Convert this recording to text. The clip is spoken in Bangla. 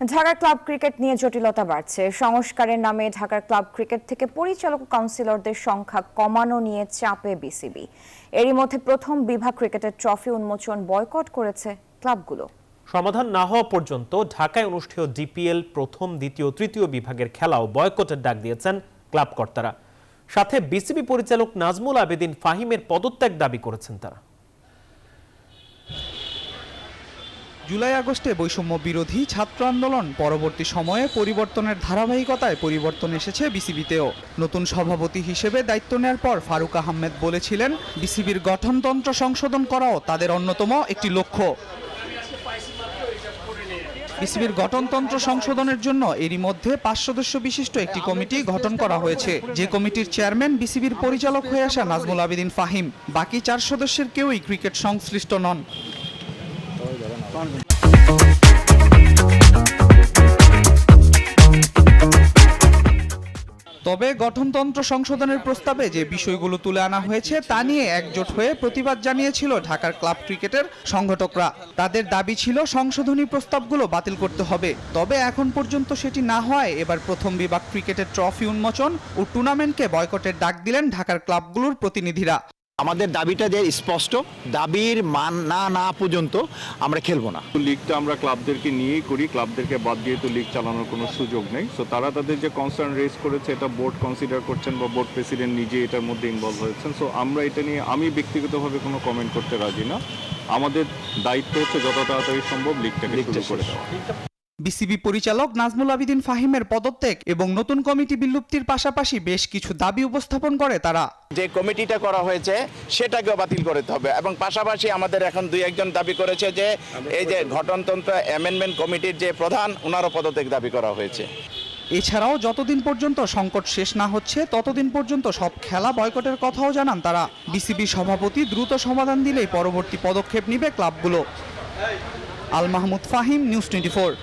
ঢাকা ক্লাব ক্রিকেট নিয়ে জটিলতা বাড়ছে। সংস্কারের নামে ঢাকার ক্লাব ক্রিকেট থেকে পরিচালক ও কাউন্সিলরদের সংখ্যা কমানো নিয়ে চাপে বিসিবি। এরই মধ্যে প্রথম বিভাগ ক্রিকেটের ট্রফি উন্মোচন বয়কট করেছে ক্লাবগুলো। সমাধান না হওয়া পর্যন্ত ঢাকায় অনুষ্ঠেয় ডিপিএল প্রথম, দ্বিতীয়, তৃতীয় বিভাগের খেলাও বয়কটের ডাক দিয়েছেন ক্লাব কর্তারা। সাথে বিসিবি পরিচালক নাজমুল আবেদিন ফাহিমের পদত্যাগ দাবি করেছেন তারা। জুলাই আগস্টে বৈষম্য বিরোধী ছাত্র আন্দোলন পরবর্তী সময়ে পরিবর্তনের ধারাবাহিকতায় পরিবর্তন এসেছে বিসিবিতেও। নতুন সভাপতি হিসেবে দায়িত্ব নেওয়ার পর ফারুক আহমেদ বলেছিলেন, বিসিবির গঠনতন্ত্র সংশোধন করাও তাদের অন্যতম একটি লক্ষ্য। বিসিবির গঠনতন্ত্র সংশোধনের জন্য এরই মধ্যে 5 সদস্য বিশিষ্ট একটি কমিটি গঠন করা হয়েছে, যে কমিটির চেয়ারম্যান বিসিবির পরিচালক হয়ে আসা নাজমুল আবেদিন ফাহিম। বাকি 4 সদস্যের কেউই ক্রিকেট সংশ্লিষ্ট নন। তবে গঠনতন্ত্র সংশোধনের প্রস্তাবে যে বিষয়গুলো তুলে আনা হয়েছে তা নিয়ে একজোট হয়ে প্রতিবাদ জানিয়েছিল ঢাকার ক্লাব ক্রিকেটের সংগঠকরা। তাদের দাবি ছিল সংশোধনী প্রস্তাবগুলো বাতিল করতে হবে। তবে এখন পর্যন্ত সেটি না হওয়ায় এবার প্রথম বিভাগ ক্রিকেটের ট্রফি উন্মোচন ও টুর্নামেন্টকে বয়কটের ডাক দিলেন ঢাকার ক্লাবগুলোর প্রতিনিধিরা। আমাদের দাবিটা যে স্পষ্ট, দাবির মান না পর্যন্ত আমরা খেলবো না। লিগটা আমরা ক্লাবদেরকে নিয়েই করি, ক্লাবদেরকে বাদ দিয়ে তো লিগ চালানোর কোনো সুযোগ নেই। সো তারা তাদের যে কনসার্ন রেজ করেছে এটা বোর্ড কনসিডার করছেন বা বোর্ড প্রেসিডেন্ট নিজে এটার মধ্যে ইনভলভ হয়েছেন। সো আমরা এটা নিয়ে আমি ব্যক্তিগতভাবে কোনো কমেন্ট করতে রাজি না। আমাদের দায়িত্ব হচ্ছে যত তাড়াতাড়ি সম্ভব লিগটাকে শুরু করে দেওয়া। বিসিবি পরিচালক নাজমুল আবেদিন ফাহিমের পদত্যাগ এবং নতুন কমিটি বিলুপ্তির পাশাপাশি বেশ কিছু দাবি উপস্থাপন করে তারা। যে কমিটিটা করা হয়েছে সেটাকেও বাতিল করতে হবে এবং পাশাপাশি আমাদের এখন 2-1 দাবি করেছে যে এই যে গঠনতন্ত্র অ্যামেন্ডমেন্ট কমিটির যে প্রধান, ওনারও পদত্যাগ দাবি করা হয়েছে। এছাড়াও যতদিন পর্যন্ত সংকট শেষ না হচ্ছে ততদিন পর্যন্ত সব খেলা বয়কটের কথাও জানান তারা। বিসিবি সভাপতি দ্রুত সমাধান দিলেই পরবর্তী পদক্ষেপ নেবে ক্লাবগুলো। আল মাহমুদ ফাহিম, নিউজ 24।